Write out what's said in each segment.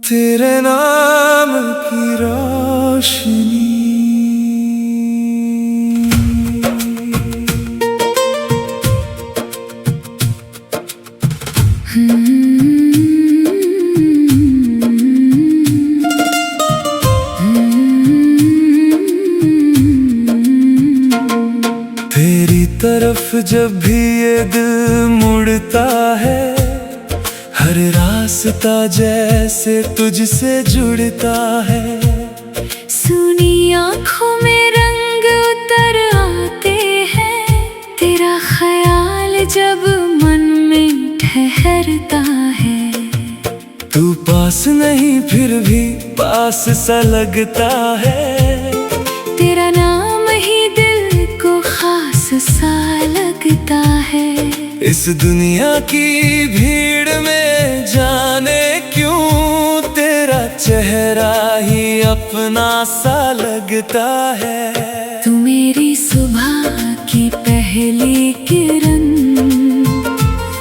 तेरे नाम की रोशनी। तेरी तरफ जब भी ये दिल मुड़ता है, हर रास्ता जैसे तुझसे जुड़ता है। सुनी आँखों में रंग उतर आते हैं, तेरा ख्याल जब मन में ठहरता है। तू पास नहीं फिर भी पास सा लगता है। तेरा नाम ही दिल को खास सा लगता है। इस दुनिया की भीड़ में जाने क्यों तेरा चेहरा ही अपना सा लगता है। तू मेरी सुबह की पहली किरण,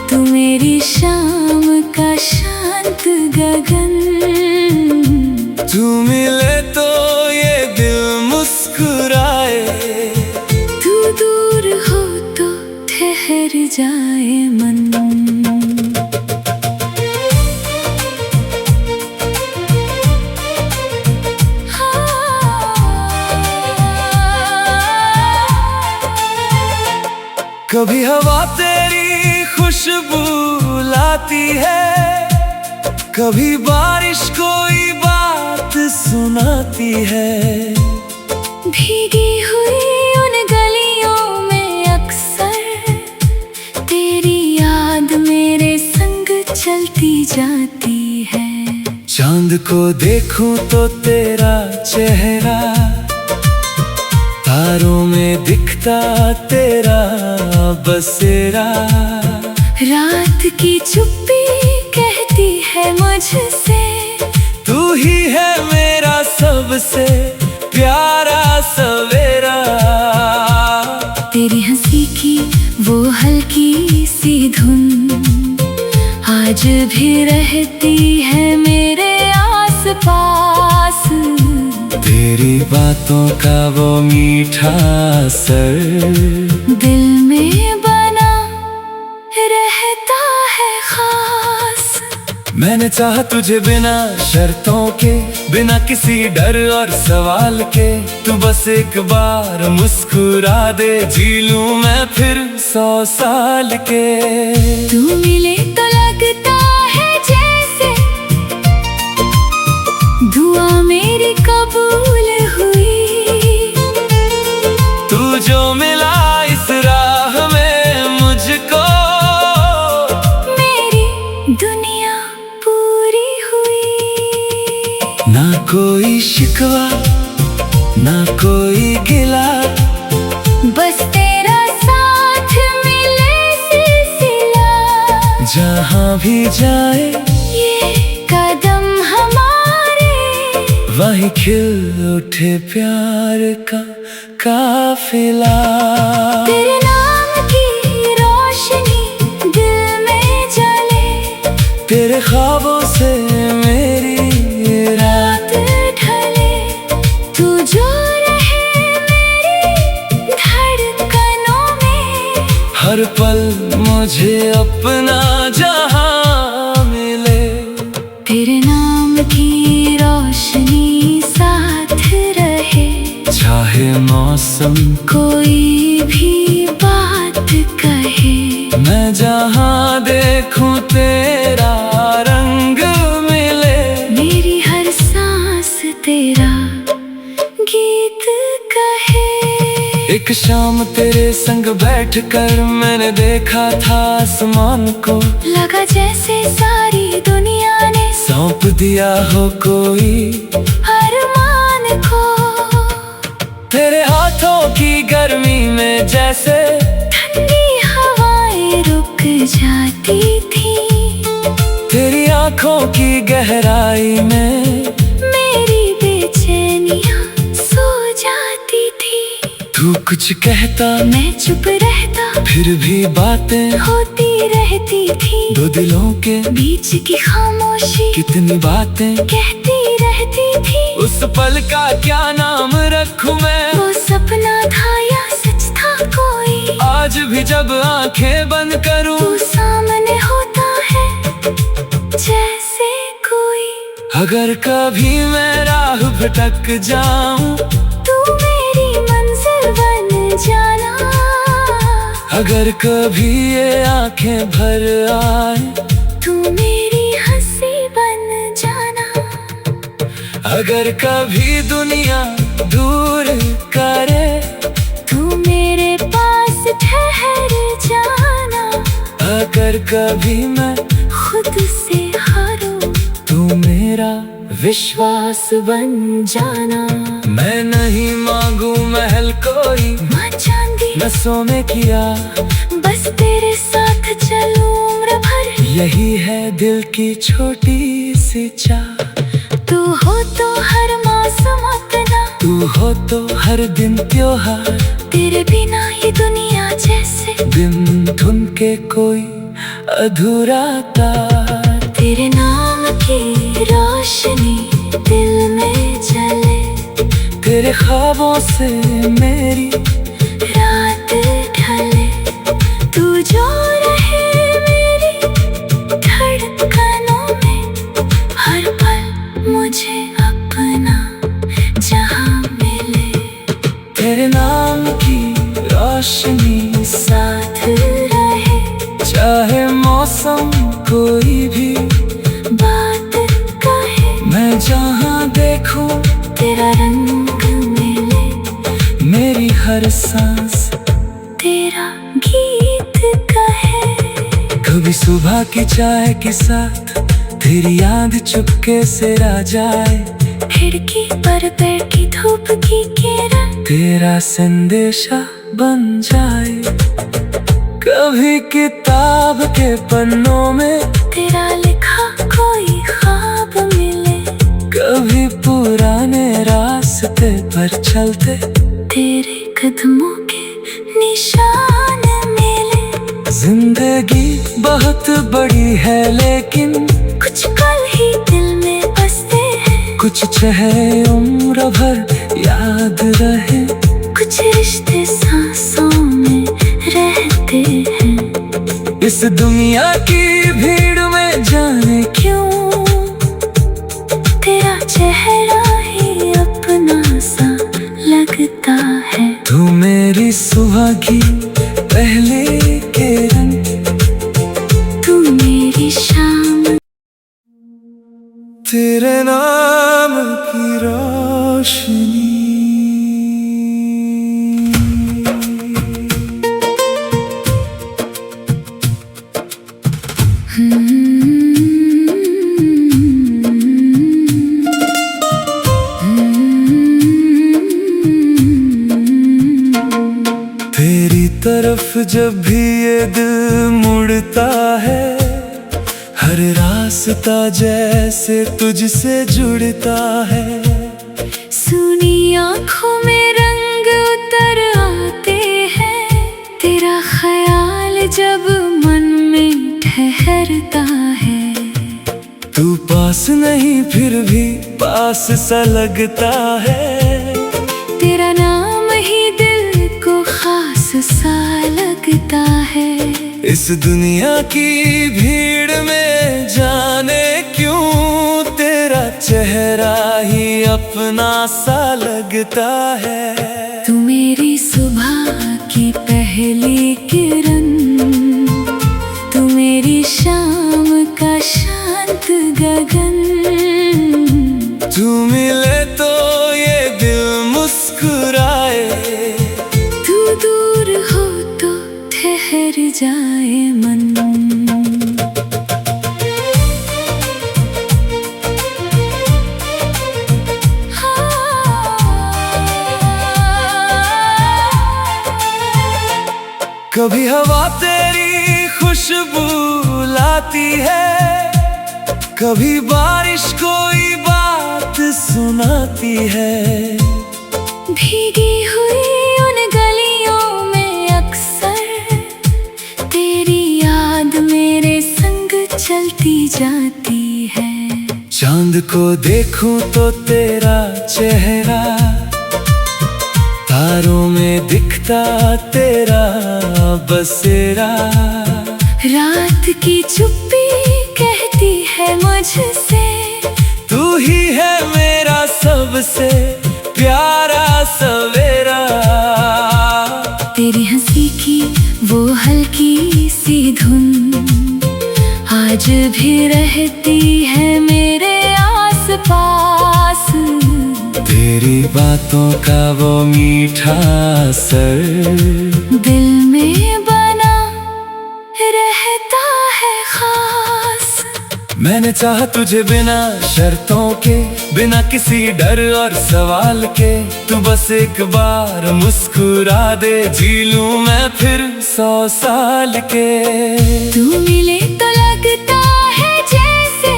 तू मेरी शाम का शांत गगन। तू मिले तो ये दिल मुस्कुराए, तू दूर हो तो ठहर जाए मन। कभी हवा तेरी खुशबू लाती है, कभी बारिश कोई बात सुनाती है। भीगी हुई उन गलियों में अक्सर तेरी याद मेरे संग चलती जाती है। चांद को देखूं तो तेरा चेहरा, तारों में दिखता तेरा बसेरा। रात की चुप्पी कहती है मुझसे, तू ही है मेरा सबसे प्यारा सवेरा। तेरी हंसी की वो हल्की सी धुन आज भी रहती है मेरे आसपास। तेरी बातों का वो मीठा असर दिल में बना रहता है खास। मैंने चाहा तुझे बिना शर्तों के, बिना किसी डर और सवाल के। तू बस एक बार मुस्कुरा दे, जी लूं मैं फिर 100 साल के। तू मिले तो लगता है जैसे दुआ मेरी कबूल हुई। तू जो मिला इस राह में मुझको, मेरी दुनिया पूरी हुई। ना कोई शिकवा ना कोई गिला, बस तेरा साथ मिले सिलसिला। जहाँ भी जाए ये कदम हमारे, वहीं खिल उठे प्यार का काफिला। तेरे नाम की रोशनी दिल में जले, तेरे ख्वाबों से मेरी रात ढले। तू जो रहे मेरी धड़कनों में, हर पल मुझे अपना जहां मिले। तेरे नाम की रोशनी साथ रहे, चाहे मौसम कोई भी बात कहे। मैं जहां देखूं तेरा रंग मिले। मेरी हर सांस तेरा गीत कहे। एक शाम तेरे संग बैठकर मैंने देखा था आसमान को, लगा जैसे सारी दुनिया ने सौंप दिया हो कोई अरमान को। तेरे हाथों की गर्मी में जैसे ठंडी हवाएं रुक जाती थी। तेरी आंखों की गहराई में मेरी बेचैनियां सो जाती थी। तू कुछ कहता मैं चुप रहता, फिर भी बातें होती रहती थी। दो दिलों के बीच की खामोश खामोशी कितनी बातें कहती रहती थी। उस पल का क्या नाम रखूं मैं? वो सपना था या सच था कोई? आज भी जब आंखें बंद करूं तू सामने होता है जैसे कोई। अगर कभी मैं राह भटक जाऊं तू मेरी मंजिल बन जाना। अगर कभी ये आंखें भर आए तू मेरी हंसी बन जाना। अगर कभी दुनिया दूर करे तू मेरे पास ठहर जाना। अगर कभी मैं खुद से हारूं तू मेरा विश्वास बन जाना। मैं नहीं मांगू महल कोई माँ चांदी न सोने किया, बस तेरे साथ चलूं उम्र भर। यही है दिल की छोटी सी चाह। तू हो तो हर मौसम अपना, तू हो तो हर दिन त्योहार। तेरे बिना ये दुनिया जैसे दिन धुन के कोई अधूरा तार। तेरे नाम की रोशनी दिल में जले। तेरे ख्वाबों से मेरी रात ढले। तू जो रहे मेरी धड़कनों में। हर पल मुझे अपना जहां मिले। तेरे नाम की रोशनी साथ रहे चाहे मौसम कोई भी बात कहे। मैं जहाँ देखूं तेरा रंग मिले। मेरी हर सांस तेरा गीत कहे। कभी सुबह की चाय के साथ तेरी याद चुपके से आ जाए। खिड़की पर बैठी धूप की किरण तेरा संदेशा बन जाए। कभी किताब के पन्नों में तेरा लिखा कोई ख्वाब मिले। कभी पुराने रास्ते पर चलते तेरे कदमों के निशान मिले। जिंदगी बहुत बड़ी है लेकिन कुछ पल ही दिल में बसते हैं। कुछ चाहे उम्र भर याद रहे। कुछ रिश्ते सांसों में रहते हैं। इस दुनिया की भीड़ में जाने क्यों तेरा चेहरा ही अपना सा लगता है। तू मेरी सुबह की पहली किरण। तू मेरी शाम तेरे नाम की रोशनी। तेरी तरफ जब भी ये दिल मुड़ता है, हर रास्ता जैसे तुझसे जुड़ता है। सुनी आँखों में रंग उतर आते हैं। तेरा ख्याल जब मन में ठहरता है। तू पास नहीं फिर भी पास सा लगता है। तेरा नाम ही दिल को खास सा लगता है। इस दुनिया की भीड़ में जाने क्यों तेरा चेहरा ही अपना सा लगता है। तू मेरी सुबह की पहली किरण। तू मेरी शाम का शांत गगन। तू मिले तो ये दिल मुस्कुराए। तू दूर हो तो ठहर जाए मन। कभी हवा तेरी खुशबू लाती है, कभी बारिश कोई बात सुनाती है। भीगी हुई उन गलियों में अक्सर तेरी याद मेरे संग चलती जाती है। चांद को देखूं तो तेरा चेहरा, तारों में दिखता तेरा बसेरा। रात की चुप्पी कहती है मुझसे, तू ही है मेरा सबसे प्यारा सवेरा। तेरी हंसी की वो हल्की सी धुन आज भी रहती है मेरे आस पास। तेरी बातों का वो मीठा असर दिल में बना रहता है खास। मैंने चाहा तुझे बिना शर्तों के, बिना किसी डर और सवाल के। तू बस एक बार मुस्कुरा दे, जी लूं मैं फिर 100 साल के। तू मिले तो लगता है जैसे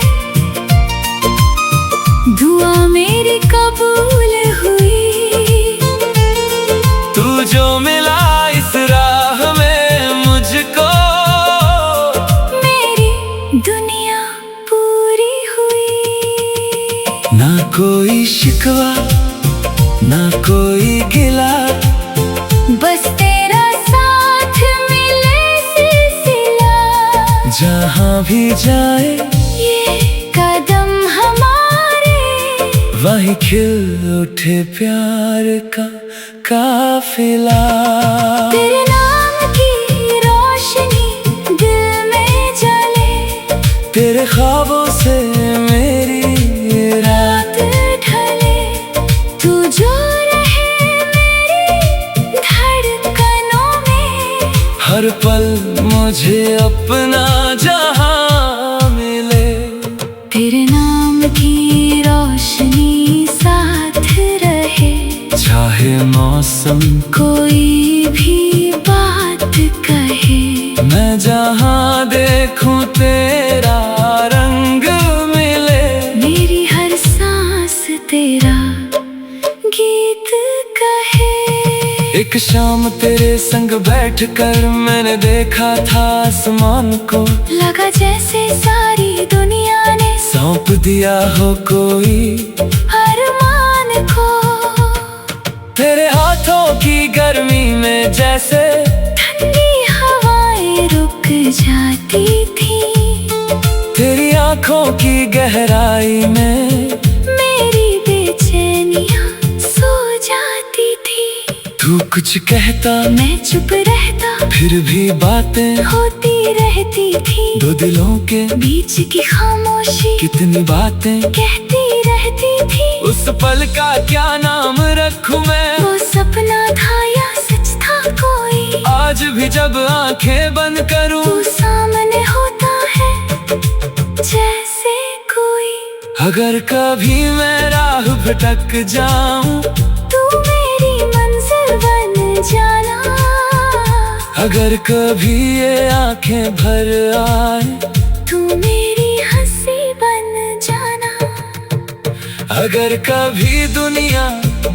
दुआ मेरी कबूल हुई। तू जो मिला इस राह में मुझको, मेरी दुनिया पूरी हुई। ना कोई शिकवा ना कोई गिला, बस तेरा साथ मिले सिलसिला। जहाँ भी जाए ये कदम हमारे, वहीं खिल उठे प्यार का काफिला। तेरे नाम की रोशनी दिल में जले, तेरे ख्वाबों से मेरी रात ढले। तू जो रहे मेरी धड़कनों में, हर पल मुझे अपना जहां मिले। तेरे नाम की रोशनी साथ रहे, चाहे मौसम कोई भी बात कहे। मैं जहां देखूं तेरा रंग मिले। मेरी हर सांस तेरा गीत कहे। एक शाम तेरे संग बैठकर मैंने देखा था आसमान को, लगा जैसे सारी दुनिया ने सौंप दिया हो कोई अरमान को। तेरे हाथों की गर्मी में जैसे ठंडी हवाएं रुक जाती थी, तेरी आंखों की गहराई में मेरी बेचैनियां सो जाती थी। तू कुछ कहता मैं चुप रहता, फिर भी बातें होती रहती थी। दो दिलों के बीच की खामोशी कितनी बातें कहती रहती थी। उस पल का क्या नाम रखूं मैं, वो सपना था या सच था कोई। आज भी जब आंखें बंद करूं, तू सामने होता है जैसे कोई। अगर कभी मैं राह भटक जाऊं, तू मेरी मंजिल बन जाना। अगर कभी ये आंखें भर आए, तू मेरी हंसी बन जाना। अगर कभी दुनिया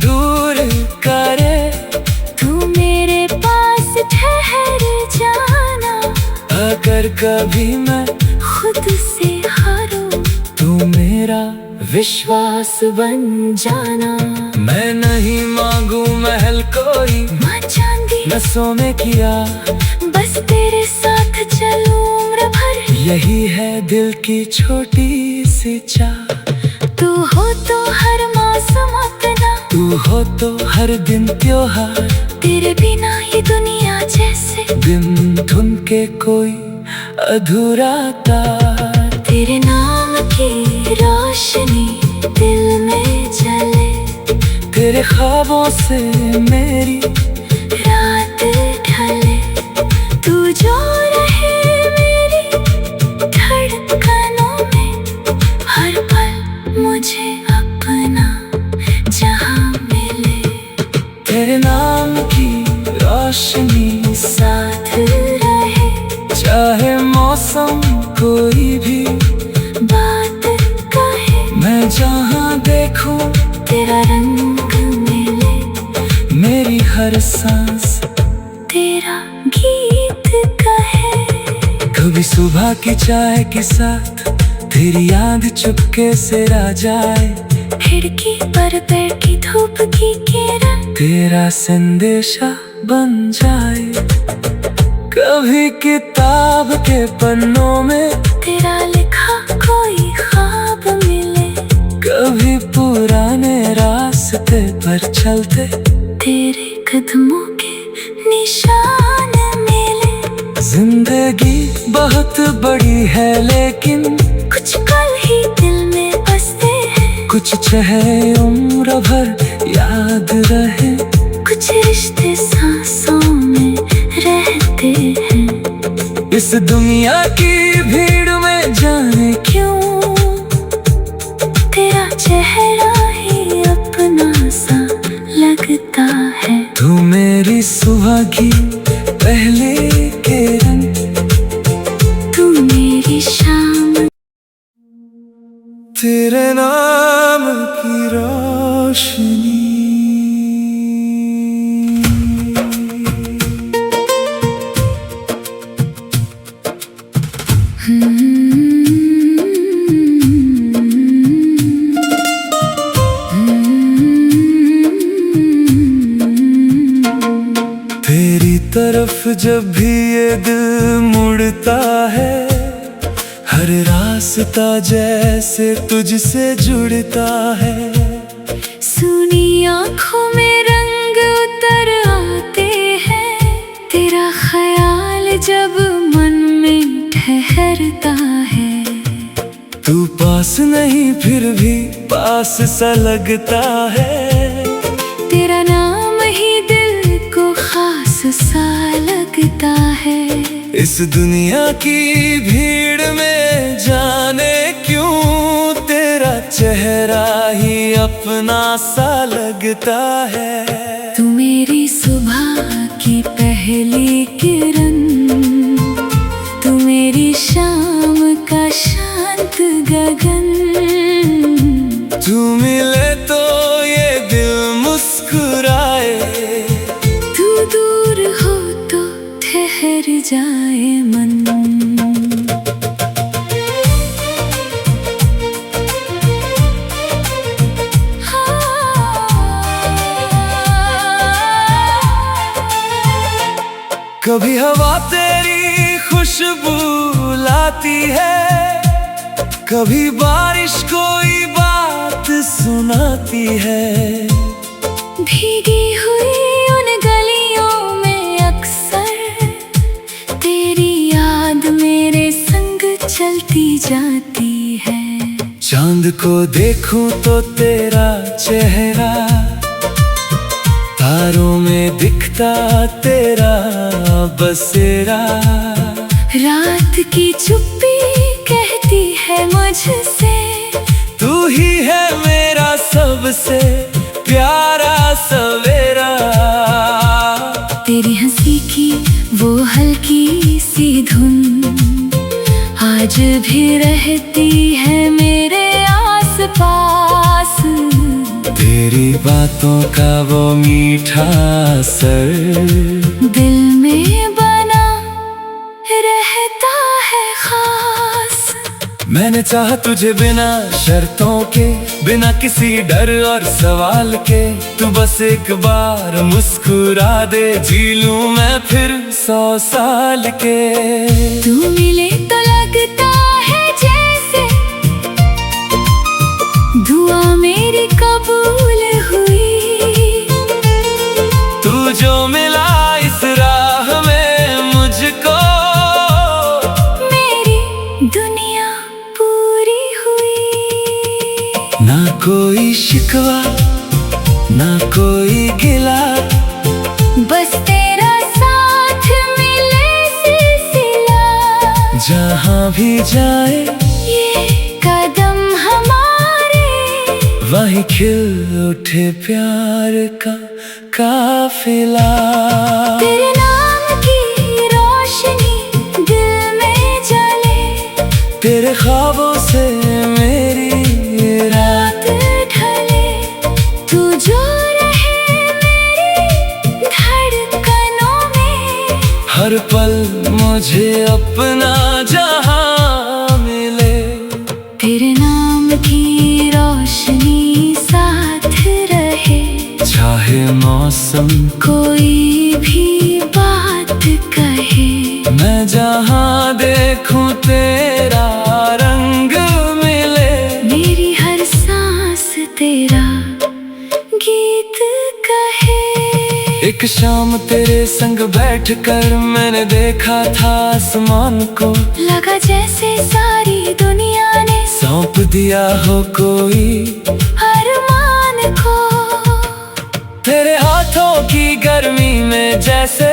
दूर करे, तू मेरे पास ठहर जाना। अगर कभी मैं खुद से हारूं, तू मेरा विश्वास बन जाना। मैं नहीं मांगू महल कोई, माँ चांदी न सोने किया, बस तेरे साथ चलूं उम्र भर। यही है दिल की छोटी सी चाह। तू हो तो हर मौसम अपना, तू हो तो हर दिन त्योहार। तेरे बिना ये दुनिया जैसे दिन धुन के कोई अधूरा तार। तेरे नाम की रोशनी दिल में जले, तेरे ख्वाबों से मेरी रात ढले। तू जो रहे मेरी धड़कनों में, हर पल मुझे अपना जहां मिले। तेरे नाम की रोशनी साथ रहे, चाहे मौसम कोई भी बात कहे। मैं जहां देखूं तेरा रंग मिले, मेरी हर सांस तेरा गीत कहे। कभी सुबह की चाय के साथ तेरी याद चुपके से आ जाए, खिड़की पर बैठी धूप की किरण तेरा संदेशा बन जाए। कभी किताब के पन्नों में तेरा लिखा कोई ख्वाब मिले, कभी पुराने रास्ते पर चलते तेरे कदमों के निशान मिले। जिंदगी बहुत बड़ी है लेकिन कुछ पल ही दिल में बसते हैं, कुछ चाहे उम्र भर याद रहे, कुछ रिश्ते सांसों में रहते हैं। इस दुनिया की भीड़ में जाने क्यों तेरा चेहरा ही अपना सा लगता है। तू मेरी सुबह की पहली किरण, तू मेरी शाम, तेरे नाम की रोशनी। तेरी तरफ जब भी ये दिल मुड़ता है, हर रास्ता जैसे तुझसे जुड़ता है। सुनी आँखों में रंग उतर आते हैं, तेरा ख्याल जब मन में ठहरता है। तू पास नहीं फिर भी पास सा लगता है, तेरा नाम ही दिल को खास सा लगता है। इस दुनिया की भीड़ में जाने क्यों तेरा चेहरा ही अपना सा लगता है। तू मेरी सुबह की पहली किरण, तू मेरी शाम का शांत गगन। तू मिले तो ये दिल मुस्कुराए, तू दूर हो तो ठहर जाए मन। कभी हवा तेरी खुशबू लाती है, कभी बारिश कोई बात सुनाती है। भीगी हुई उन गलियों में अक्सर तेरी याद मेरे संग चलती जाती है। चांद को देखूं तो तेरा चेहरा, तारों में दिखता तेरा बसेरा। रात की चुप्पी कहती है मुझसे, तू ही है मेरा सबसे प्यारा सवेरा। तेरी हंसी की वो हल्की सी धुन आज भी रहती है मेरे आस पास। तेरी बातों का वो मीठा असर दिल में बना रहता है खास। मैंने चाहा तुझे बिना शर्तों के, बिना किसी डर और सवाल के। तू बस एक बार मुस्कुरा दे, जी लूं मैं फिर 100 साल के। तू मिले तो लगता है जैसे दुआ मेरी कबूल हुई। तू जो मिला इस राह में मुझको, मेरी दुनिया पूरी हुई। ना कोई शिकवा ना कोई गिला, बस तेरा साथ मिले सिलसिला। जहाँ भी जाए ये कदम हमारे, वहीं खिल उठे प्यार का काफिला। तेरे नाम की रोशनी दिल में जले, तेरे ख्वाबों से मेरी रात ढले। तू जो रहे मेरी धड़कनों में, हर पल मुझे अपना जहां मिले। शाम की रोशनी साथ रहे, चाहे मौसम कोई भी बात कहे, मैं जहाँ देखूं तेरा रंग मिले, मेरी हर सांस तेरा गीत कहे। एक शाम तेरे संग बैठकर मैंने देखा था आसमान को, लगा जैसे सारी दुनिया ने सौंप दिया हो कोई अरमान को। तेरे हाथों की गर्मी में जैसे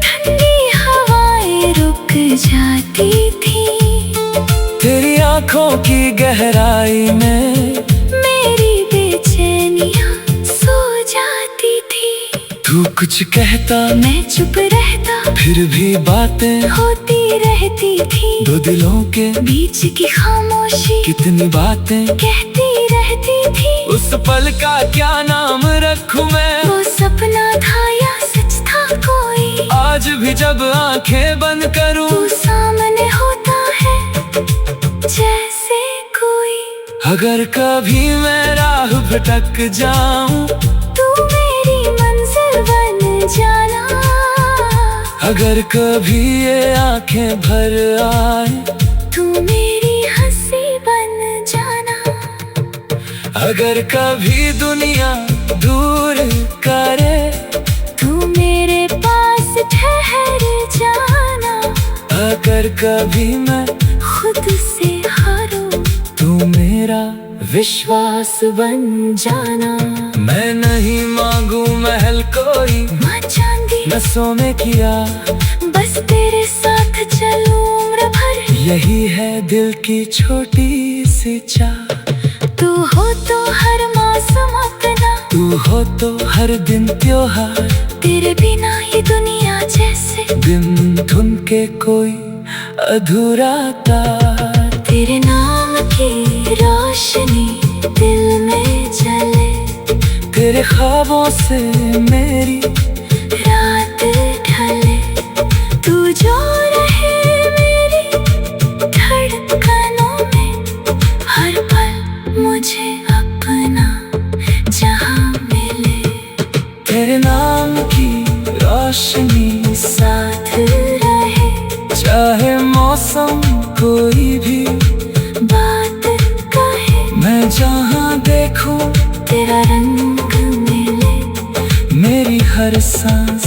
ठंडी हवाएं रुक जाती थी, तेरी आंखों की गहराई में मेरी बेचैनियां सो जाती थी। तू कुछ कहता मैं चुप रहता, फिर भी बातें होती रहती थी, दो दिलों के बीच की खामोशी कितनी बातें कहती रहती थी। उस पल का क्या नाम रखूं मैं, वो सपना था या सच था कोई, आज भी जब आंखें बंद करूं तू सामने होता है जैसे कोई। अगर कभी मैं राह भटक जाऊं, तू मेरी मंजिल बन जाना, अगर कभी ये आंखें भर आए, तू मेरी हंसी बन जाना। अगर कभी दुनिया दूर करे, तू मेरे पास ठहर जाना, अगर कभी मैं खुद से हारूं, तू मेरा विश्वास बन जाना। मैं नहीं मांगू महल कोई, माँ चांदी न सोने किया, बस तेरे साथ चलूं उम्र भर, यही है दिल की छोटी सी चाह। तू हो तो हर मौसम अपना, तू हो तो हर दिन त्योहार, तेरे बिना ये दुनिया जैसे दिन धुन के कोई अधूरा तार। तेरे नाम की रोशनी दिल में जले, तेरे ख्वाबों से मेरी रात ढले, तू जो रहे मेरी धड़कनों में, हर पल मुझे अपना जहां मिले। तेरे नाम की रोशनी साथ रहे, चाहे मौसम कोई भी बात कहे, मैं जहाँ देखूं तेरा रंग मिले, मेरी हर सांस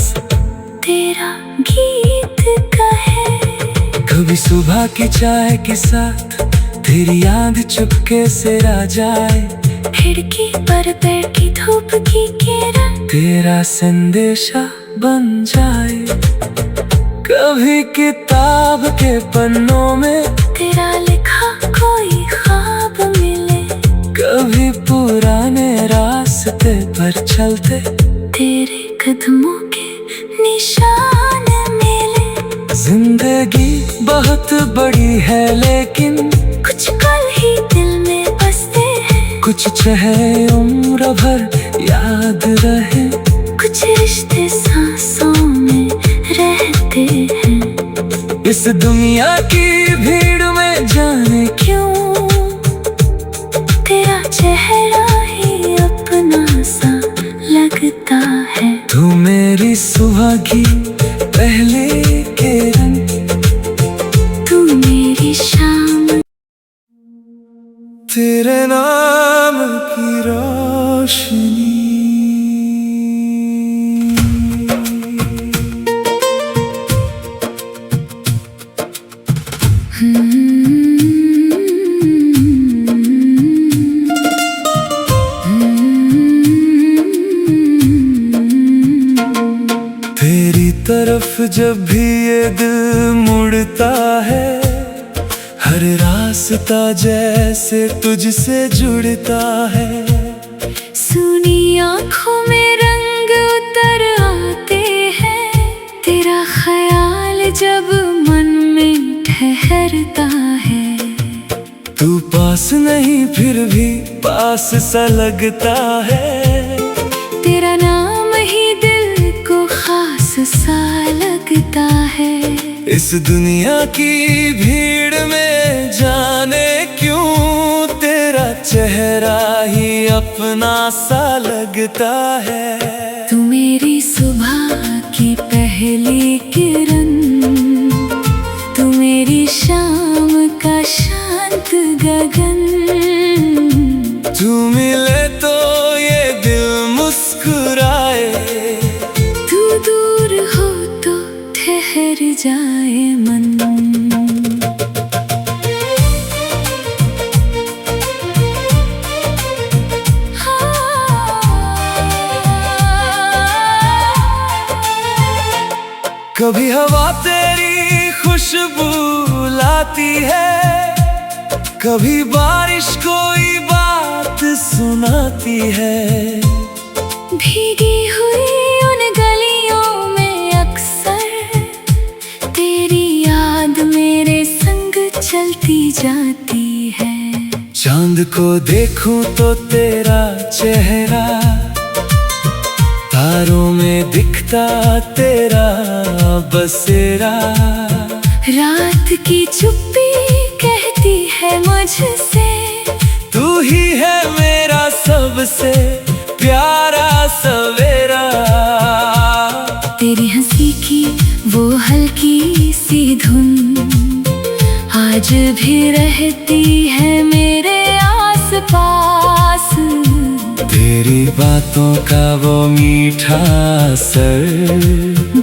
तेरा गीत कहे। कभी सुबह की चाय के साथ तेरी याद चुपके से आ जाए, खिड़की पर बैठी धूप की किरण तेरा संदेशा बन जाए। कभी किताब के पन्नों में तेरा लिखा कोई ख्वाब मिले, कभी पुराने रास्ते पर चलते तेरे कदमों के निशान मिले। जिंदगी बहुत बड़ी है लेकिन कुछ पल ही दिल में बसते हैं, कुछ चाहे उम्र भर याद रहे, कुछ रिश्ते सांसों में रहते हैं। इस दुनिया की भीड़ में जाने क्यों तेरा चेहरा ही अपना सा लगता है, तू मेरी सुबह की पहले किरण, तू मेरी शाम। तेरे नाम की रोशनी। तेरी तरफ जब भी ये दिल मुड़ता है, हर रास्ता जैसे तुझसे जुड़ता है। सुनी आँखों में रंग उतर आते हैं, तेरा ख्याल जब मन में ठहरता है। तू पास नहीं फिर भी पास सा लगता है, तेरा नाम ही दिल को खास सा लगता है। इस दुनिया की भीड़ में जाने क्यों तेरा चेहरा ही अपना सा लगता है। तू मेरी सुबह की पहली किरण, तू मेरी शाम का शांत गगन। तू मिले तो ये दिल मुस्कुराए, तू दूर हो तो ठहर जाए मन। कभी हवा तेरी खुशबू लाती है, कभी बारिश कोई बात सुनाती है। भीगी हुई उन गलियों में अक्सर तेरी याद मेरे संग चलती जाती है। चांद को देखूं तो तेरा चेहरा, तारों में दिखता तेरा बसेरा। रात की चुप्पी कहती है मुझसे, तू ही है मेरा सबसे प्यारा सवेरा। तेरी हंसी की वो हल्की सी धुन आज भी रहती है मेरे आसपास। तेरी बातों का वो मीठा असर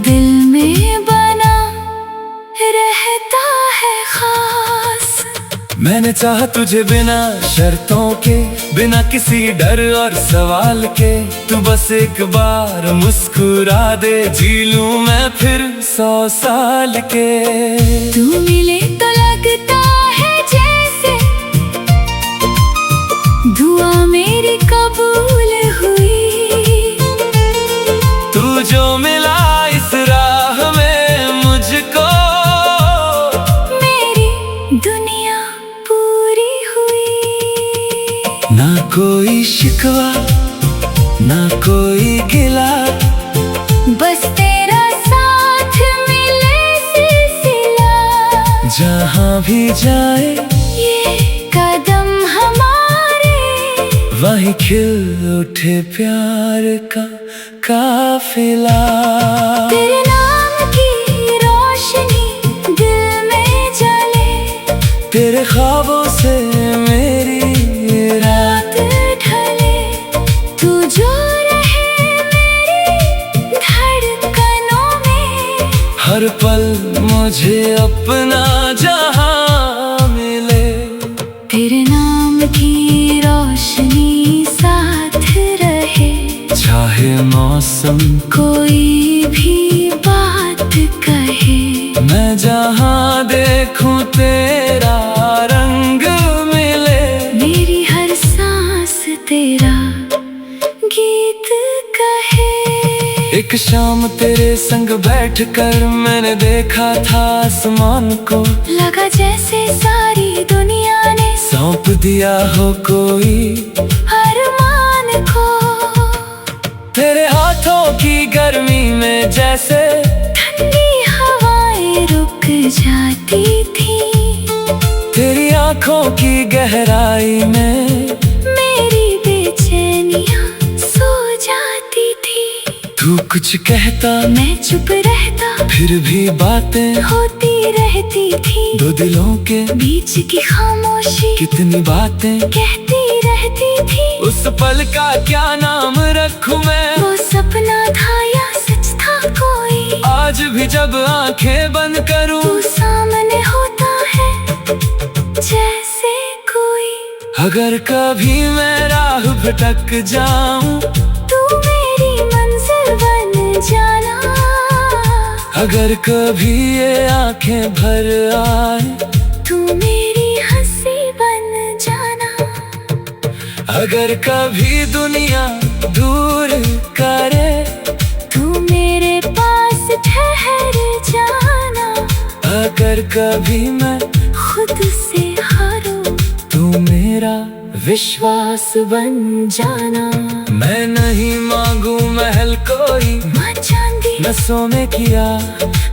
दिल में बना रहता है खास। मैंने चाहा तुझे बिना शर्तों के, बिना किसी डर और सवाल के। तू बस एक बार मुस्कुरा दे, जी लूं मैं फिर 100 साल के। तू मिले तो लगता है जैसे दुआ मेरी कबूल हुई। तू जो मिला इस राह में मुझको, मेरी दुनिया पूरी हुई। ना कोई शिकवा ना कोई गिला, बस तेरा साथ मिले सिलसिला। जहाँ भी जाए ये कदम हमारे, वहीं खिल उठे प्यार का काफिला। तेरे नाम की रोशनी दिल में जले, तेरे ख्वाबों से मेरी रात ढले। तू जो रहे मेरी धड़कनों में, हर पल मुझे अपना जहां मिले। तेरे नाम की रोशनी साथ रहे, चाहे मौसम कोई भी बात कहे। मैं जहां देखूं तेरा रंग मिले। मेरी हर सांस तेरा गीत कहे। एक शाम तेरे संग बैठकर मैंने देखा था आसमान को, लगा जैसे सारी दुनिया ने सौंप दिया हो कोई अरमान को। तेरे हाथों की गर्मी में जैसे ठंडी हवाएं रुक जाती थी, तेरी आंखों की गहराई में मेरी बेचैनियां सो जाती थी। तू कुछ कहता मैं चुप रहता, फिर भी बातें होती रहती थी। दो दिलों के बीच की खामोशी कितनी बातें कहती रहती थी। उस पल का क्या नाम रखूं मैं, वो सपना था या सच था कोई। आज भी जब आंखें बंद करूं, तू सामने होता है जैसे कोई। अगर कभी मैं राह भटक जाऊं, तू मेरी मंजिल बन जाना। अगर कभी ये आंखें भर आए, तू मेरी हंसी बन जाना। अगर कभी दुनिया दूर करे, तू मेरे पास ठहर जाना। अगर कभी मैं खुद से हारूं, तू मेरा विश्वास बन जाना। मैं नहीं मांगू महल कोई, माँ चांदी न सोने किया,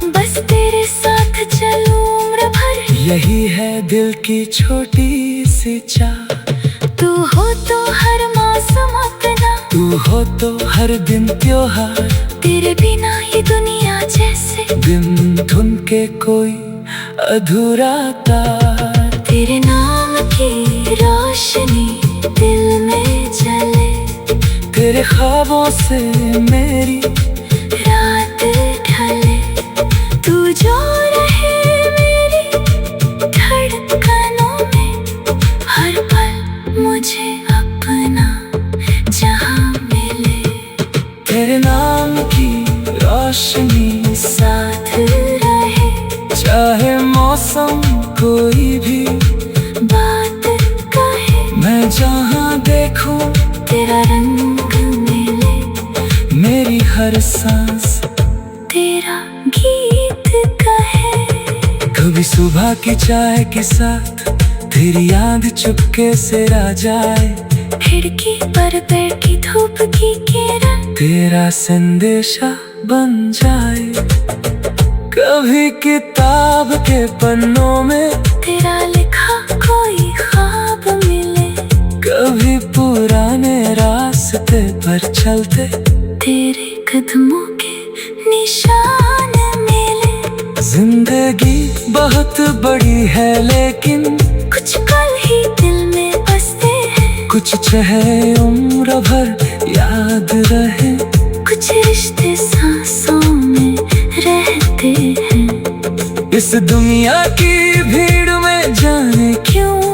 बस तेरे साथ चलूं उम्र भर। यही है दिल की छोटी सी चाह। तू हो तो हर मौसम अपना, तू हो तो हर दिन त्योहार। तेरे बिना ये दुनिया जैसे दिन धुन के कोई अधूरा तार। तेरे नाम की रोशनी दिल में जले, तेरे ख्वाबों से मेरी रात ढले। तू जो रहे मेरी धड़कनों में, हर पल मुझे अपना जहां मिले। तेरे नाम की रोशनी साथ रहे, चाहे मौसम कोई भी बात कहे। मैं जहाँ देखूं तेरा रंग मिले, मेरी हर सांस तेरा गीत कहे। कभी सुबह की चाय के साथ तेरी याद चुपके से आ जाए। खिड़की पर बैठी धूप की किरण तेरा संदेशा बन जाए। कभी किताब के पन्नों में तेरा लिखा कोई ख्वाब मिले। कभी पुराने रास्ते पर चलते तेरे कदमों के निशान मिले। जिंदगी बहुत बड़ी है लेकिन कुछ पल ही दिल में बसते हैं, कुछ चाहे उम्र भर याद रहे। कुछ रिश्ते सांसों में रहते हैं। इस दुनिया की भीड़ में जाने क्यों